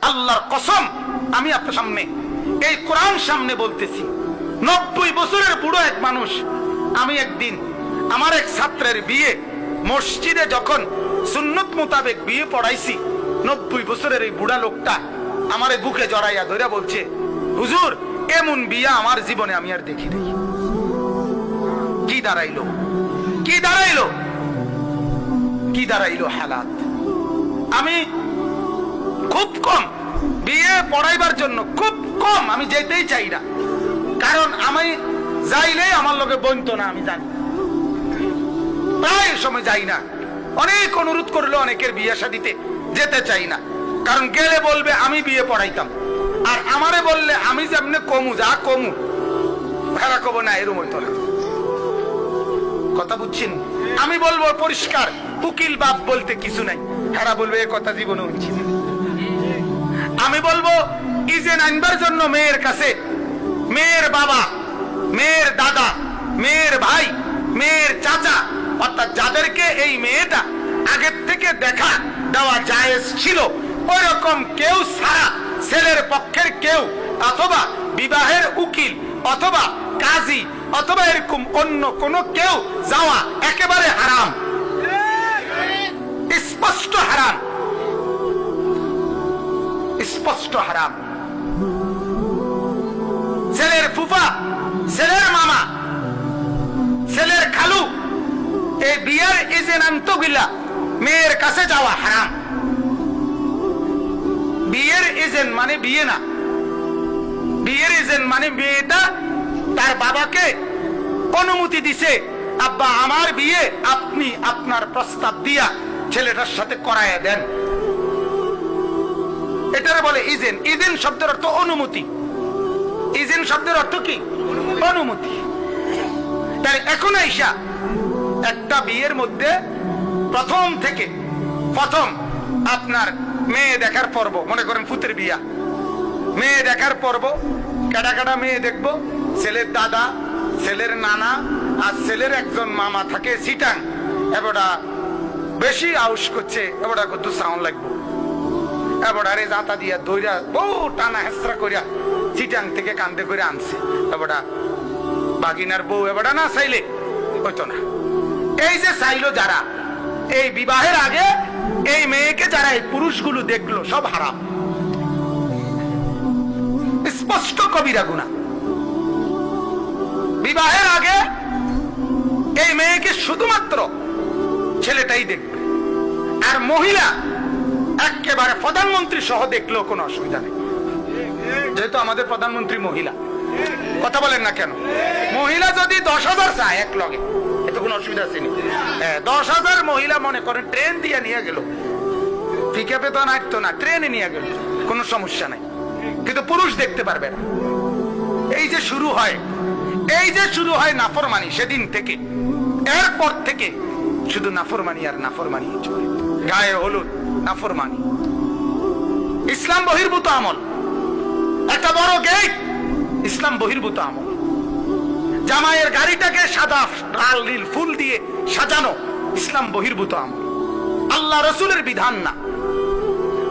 আল্লাহর কসম, আমি আপনার সামনে এই কোরআন সামনে বলতেছি, 90 বছরের বুড়ো এক মানুষ। আমি একদিন আমার এক ছাত্রের বিয়ে মসজিদে যখন সুন্নত মোতাবেক বিয়ে পড়াইছি, 90 বছরের এই বুড়া লোকটা আমার বুকে জড়াইয়া ধরে বলছে, হুজুর এমন বিয়া আমার জীবনে আমি আর দেখি নাই। কি দাঁড়াইলো, কি দাঁড়াইলো, কি দাঁড়াইলো হালাত। আমি খুব কম বিয়ে পড়াইবার জন্য, খুব কম আমি যেতেই চাই না, কারণ আমি যাইলে আমার লোকে বইতো না, আমি জানি প্রায় সময় যাই না। অনেক অনুরোধ করলো অনেকের বিয়ে শাদিতে যেতে চাই না, কারণ গেলে বলবে আমি বিয়ে পড়াইতাম, আর আমারে বললে আমি যেমনে কমু যা কমু ভাড়া কব না, এরম হইতো না। কথা বুঝছেন? আমি বলবো পরিষ্কার, উকিল বাপ বলতে কিছু নাই, হেরা বলবে এ কথা জীবনে হচ্ছে না। আমি বলবো ইজেন আনবার জন্য মেয়ের কাছে মেয়ের বাবা, মেয়ের দাদা, মেয়ের ভাই, মেয়ের চাচা, অর্থাৎ যাদেরকে এই মেয়েটা আগের থেকে দেখা দেওয়া জায়েজ ছিল, ওইরকম কেউ ছাড়া ছেলের পক্ষের কেউ অথবা বিবাহের উকিল অথবা কাজী অথবা এরকম অন্য কোন কেউ যাওয়া একেবারে হারাম, স্পষ্ট হারাম, স্পষ্ট হারাম। ছেলের ফুফা, ছেলের মামা, ছেলের খালু, এই বিয়ের এজেন্ট গিলা মেয়ের কাছে যাওয়া হারাম। বিয়ের এজেন্ট মানে বিয়ে না, বিয়ের এজেন্ট মানে মেয়েটা তার বাবাকে অনুমতি দিছে, আব্বা আমার বিয়ে আপনি আপনার প্রস্তাব দিয়া ছেলেটার সাথে করায় দেন, এটারে বলে ইজেন। ইজেন শব্দের অর্থ অনুমতি। ইজেন শব্দের অর্থ কি? অনুমতি। তাই এখন আইসা একটা বিয়ের মধ্যে প্রথম থেকে প্রথম আপনার মেয়ে দেখার পর্ব, মনে করেন ফুতের বিয়া, মেয়ে দেখার পর্ব, কাটা কাটা মেয়ে দেখবো, ছেলের দাদা, ছেলের নানা আর ছেলের একজন মামা থাকে চিটাং, এবারটা বেশি আউস করছে, এবারটা কত সাউন্ড লাগবে, এবারে জাতা দিয়া দইরা বহু টানা হেসরা করিয়া চিটাং থেকে কান্দে করে আনছে, এবারটা বাগিনার বউ এবারটা না চাইলে হইতো না। এই যে চাইলো যারা এই বিবাহের আগে এই মেয়েকে, যারা এই পুরুষগুলো দেখলো, সব হারাম, স্পষ্ট কবিরা গুনাহ। বিবাহের আগে এই মেয়েকে শুধুমাত্র ছেলেটাই দেখবে, আর মহিলা একেবারে প্রধানমন্ত্রী সহ দেখলেও কোনো অসুবিধা নেই, যেহেতু আমাদের প্রধানমন্ত্রী মহিলা। কথা বলেন না কেন? মহিলা যদি 10,000 চায় এক লগে, এত কোনো অসুবিধা আছে? 10,000 মহিলা মনে করেন ট্রেন দিয়ে নিয়ে গেল, পিকআপে তো নাটতো না, ট্রেনে নিয়ে গেল, কোনো সমস্যা নাই, কিন্তু পুরুষ দেখতে পারবে না। এই যে শুরু হয়, এই যে শুরু হয় নাফরমানি, সেদিন থেকে এরপর থেকে শুধু নাফরমানি আর নাফরমানি চলে, গায়ে হলুদ নাফরমানি, ইসলাম বহির্ভূত আমল, একটা বড় গেট ইসলাম বহির্ভূত আমল। জামাইয়ের গাড়িটাকে সাদা লাল নীল ফুল দিয়ে সাজানো ইসলাম বহির্ভূত আমল, আল্লাহ রসুলের বিধান না।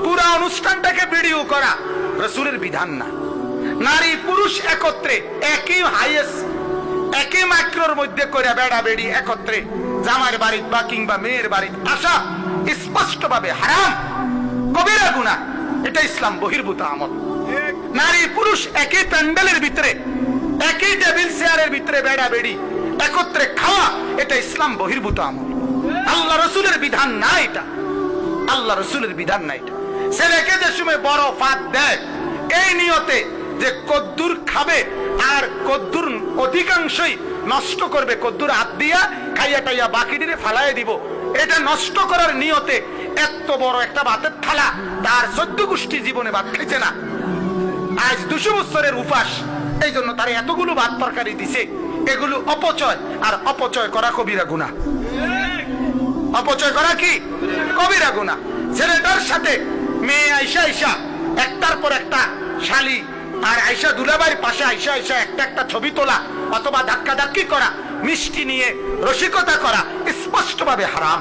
পুরা অনুষ্ঠানটাকে ভিডিও করা রসুলের বিধান না। নারী পুরুষ একত্রে একই হাইয়েস্ট, একই মাইক্রোর মধ্যে করে বেড়া বেড়ি একত্রে জামাইয়ের বাড়ি বা কিংবা মেয়ের বাড়ি আসা স্পষ্ট ভাবে হারাম, কবিরা গুনাহ, এটা ইসলাম বহির্ভূত আমল। নারী পুরুষ একই প্যান্ডেলের ভিতরে, একই টেবিল চেয়ারের ভিতরে বেড়া বেড়ি একত্রে খাওয়া, এটা ইসলাম বহির্ভূত আমল, আল্লাহ রসুলের বিধান না এটা, আল্লাহ রসুলের বিধান না এটা। ছেলেকে যে সময় বড় ফাঁদ দেয় এই নিয়তে যে কদ্দুর খাবে আর কদ্দুর অধিকাংশই নষ্ট করবে, কদ্দুর হাত দিয়া খাইয়া টাইয়া বাকিটিরে ফালাই দিব, এটা নষ্ট করার নিয়তে এত বড় একটা ভাতের থালা তার 14 গোষ্ঠী জীবনে ভাত খেয়েছে না, আজ 200 বছরের উপাস, এই জন্য তার এতগুলো ভাত তরকারি দিছে। এগুলো অপচয়, আর অপচয় করা কবিরা গুনাহ। অপচয় করা কি? কবিরা গুনাহ। ছেলেটার সাথে মেয়ে আইসা আইসা একটার পর একটা শালি আর আইসা দুলাবাইয়ের পাশে আইসা আইসা একটা একটা ছবি তোলা অথবা ধাক্কা ধাক্কি করা, মিষ্টি নিয়ে রসিকতা করা স্পষ্ট ভাবে হারাম।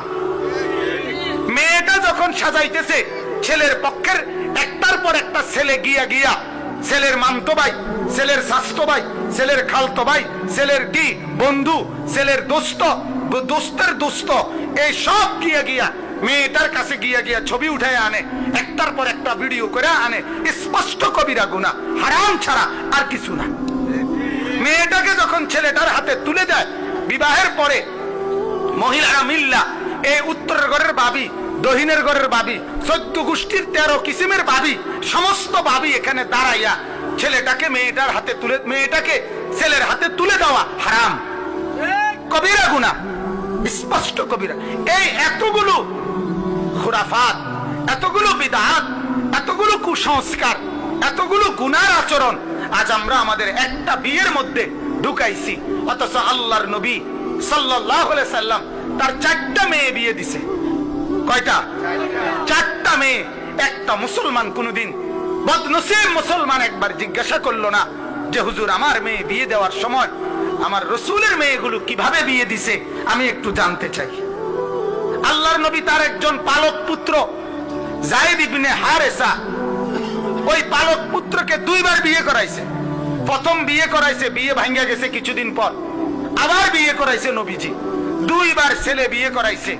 মেয়েটা যখন সাজাইতেছে ছেলের পক্ষের একটার পর পর একটা ছেলে গিয়া গিয়া ছেলের মামতো ভাই, ছেলের স্বাস্থ্য ভাই, ছেলের খালতো ভাই, ছেলের কি বন্ধু, ছেলের দোস্ত, দোস্তের দোস্ত, এই সব গিয়া গিয়া মেয়েটার কাছে গিয়া গিয়া ছবি উঠায় আনে, একটার পর একটা ভিডিও করে আনে। স্পষ্ট কবিরা গুনাহ, হারাম ছাড়া আর কিছু না। মেয়েটাকে যখন ছেলেটার হাতে তুলে দেয়, বিবাহের পরে মহিলারা মিল্লা এই উত্তরের ঘরের ভাবি, দহিনের ঘরের ভাবি, 14 গোষ্ঠীর 13 কিসিমের ভাবি, সমস্ত ভাবি এখানে দাঁড়াইয়া ছেলেটাকে মেয়েটার হাতে তুলে, মেয়েটাকে ছেলের হাতে তুলে দেওয়া হারাম, কবিরা গুনাহ, স্পষ্ট কবিরা। এই এতগুলো খুরাফাত, এতগুলো বিদআত, এতগুলো কুসংস্কার, এতগুলো গুনার আচরণ আজ আমরা আমাদের একটা বিয়ের মধ্যে ঢুকাইছি। অথচ আল্লাহর নবী সাল্লাল্লাহু আলাইহি সাল্লাম তার 4টা মেয়ে বিয়ে দিছে। কয়টা? 4টা মেয়ে। একটা মুসলমান কোনদিন, বদনসিব মুসলমান একবার জিজ্ঞাসা করলো না যে হুজুর আমার মেয়ে বিয়ে দেওয়ার সময় আমার রাসূলের মেয়েগুলো কিভাবে বিয়ে দিছে, আমি একটু জানতে চাই। আল্লাহর নবী তার একজন পালক পুত্র যায়েদ ইবনে হারেসা, ওই পালক পুত্রকে 2বার বিয়ে করাইছে। প্রথম বিয়ে করাইছে, বিয়ে ভাঙ্গা গেছে কিছুদিন পর, আবার বিয়ে করাইছে নবীজি। 2বার ছেলে বিয়ে করাইছে,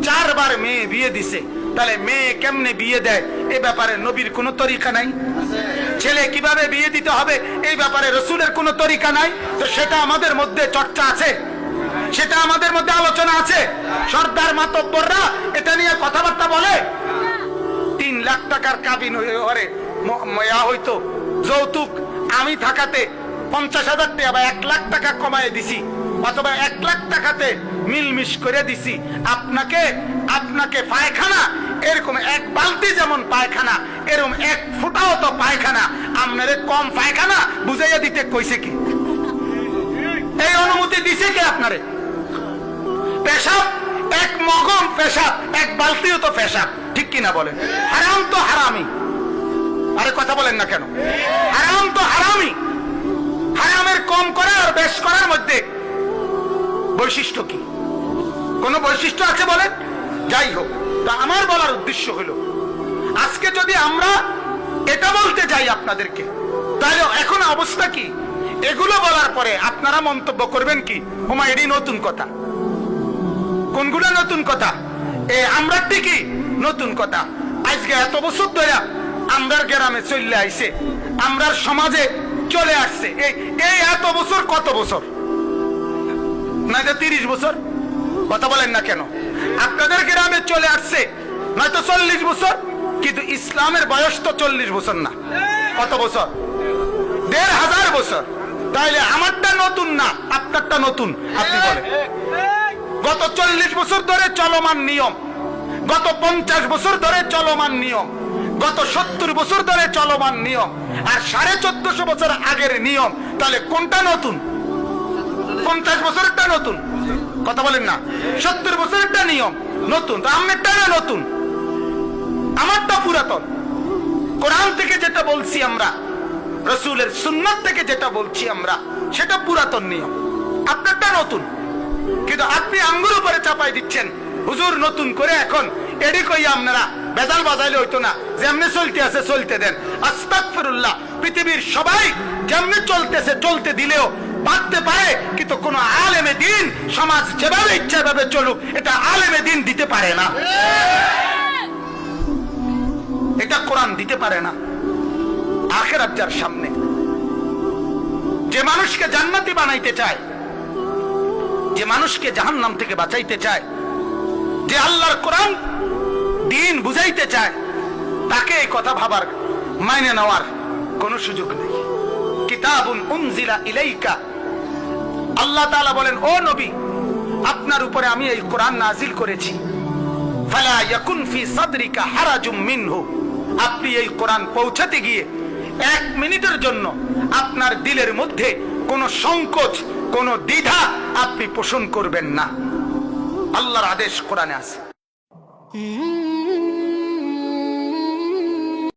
4বার মেয়ে বিয়ে দিছে। তাহলে মেয়ে কেমনে বিয়ে দেয় এই ব্যাপারে নবীর কোনো তরিকা নাই? ছেলে কিভাবে বিয়ে দিতে হবে এই ব্যাপারে রাসূলের কোনো তরিকা নাই? তো সেটা আমাদের মধ্যে চর্চা আছে, সেটা আমাদের মধ্যে আলোচনা আছে। সর্দার মাতব্বররা এটা নিয়ে কথাবার্তা বলে। 3 লাখ টাকার কাবিন হইতো যৌতুক, আমি থাকাতে 50,000 টাকা বা 1 লাখ টাকা কমায় দিছি, অথবা 1 লাখ টাকাতে মিলমিশ করে দিছি। আপনাকে পায়খানা এরকম 1 বালতি যেমন পায়খানা, এরকম 1 ফুটাও তো পায়খানা, আপনারে কম পায়খানা বুঝাইয়া দিতে কইছে কি? এই অনুমতি দিছে কি আপনারে? পেশাব 1 মগম পেশাব, 1 বালতিও তো পেশাব, ঠিক কিনা বলেন? হারাম তো হারামি। আরে কথা বলেন না কেন? হারাম তো হারামি। হারামের কম করা আর বেশ করার মধ্যে বৈশিষ্ট্য কি? কোন বৈশিষ্ট্য আছে বলেন? যাই হোক, তা আমার বলার উদ্দেশ্য হলো, আজকে যদি আমরা এটা বলতে যাই আপনাদেরকে, তাহলে এখন অবস্থা কি? এগুলো বলার পরে আপনারা মন্তব্য করবেন কি? হুমা এরই নতুন কথা। কোনগুলো নতুন কথা? আমরা ঠিকই নতুন কথা। আজকে এত বছর ধরে আমরার গ্রামে চলে আইছে, আমরার সমাজে চলে আসছে। এই এত বছর, কত বছর? নয়তো 30 বছর। কথা বলেন না কেন? আপনাদের গ্রামে চলে আসছে নয়তো 40 বছর, কিন্তু ইসলামের বয়স তো 40 বছর না। কত বছর? 1500 বছর। তাইলে আমারটা নতুন না, আপনারটা নতুন। আপনি বলেন, গত 40 বছর ধরে চলমান নিয়ম, গত 50 বছর ধরে চলমান নিয়ম, গত 70 বছর ধরে চলমান নিয়ম, আর 1450 বছর আগের নিয়ম, তাহলে কোনটা নতুন? 50 বছরেরটা নতুন। কথা বলেন না? 70 বছরেরটা নিয়ম নতুন, তো আমারটা না নতুন? আমারটা পুরাতন। কোরআন থেকে যেটা বলছি আমরা, রাসূলের সুন্নাত থেকে যেটা বলছি আমরা, সেটা পুরাতন নিয়ম, আপনারটা নতুন। কিন্তু আপনি আঙ্গুর উপরে চাপাই দিচ্ছেন হুজুর নতুন করে। এখন এডি কই আপনারা বেজাল বাজাইলে হইতো না, যেমনি চলতে আছে চলতে দেন। আস্তাগফিরুল্লাহ, পৃথিবীর সবাই যেমনি চলতেছে চলতে দিলেও বাঁধতে পারে, কিন্তু কোন আলেমে দিন সমাজ যেভাবে ইচ্ছা ভাবে চলুক, এটা আলেমে দিন দিতে পারে না, এটা কোরআন দিতে পারে না। আখিরাত যার সামনে, যে মানুষকে জান্নাতি বানাইতে চায়, যে মানুষকে জাহান্নাম থেকে বাঁচাইতে চায়, যে আল্লাহর কোরআন দিন বুঝাইতে চায়, তাকে এই কথা ভাবার, মাইনে নেওয়ার কোন সুযোগ নেই। কিতাবুন উনজিলা ইলাইকা, আল্লাহ তাআলা বলেন, ও নবী, আপনার উপরে আমি এই কোরআন নাজিল করেছি। ফালা ইয়াকুন ফি সাদরিকা হারাজুম মিনহু, আপনি এই কোরআন পৌঁছাতে গিয়ে 1 মিনিটের জন্য আপনার দিলের মধ্যে কোনো সংকোচ, কোনো দ্বিধা আপনি পোষণ করবেন না। আল্লাহর আদেশ কোরআনে আছে।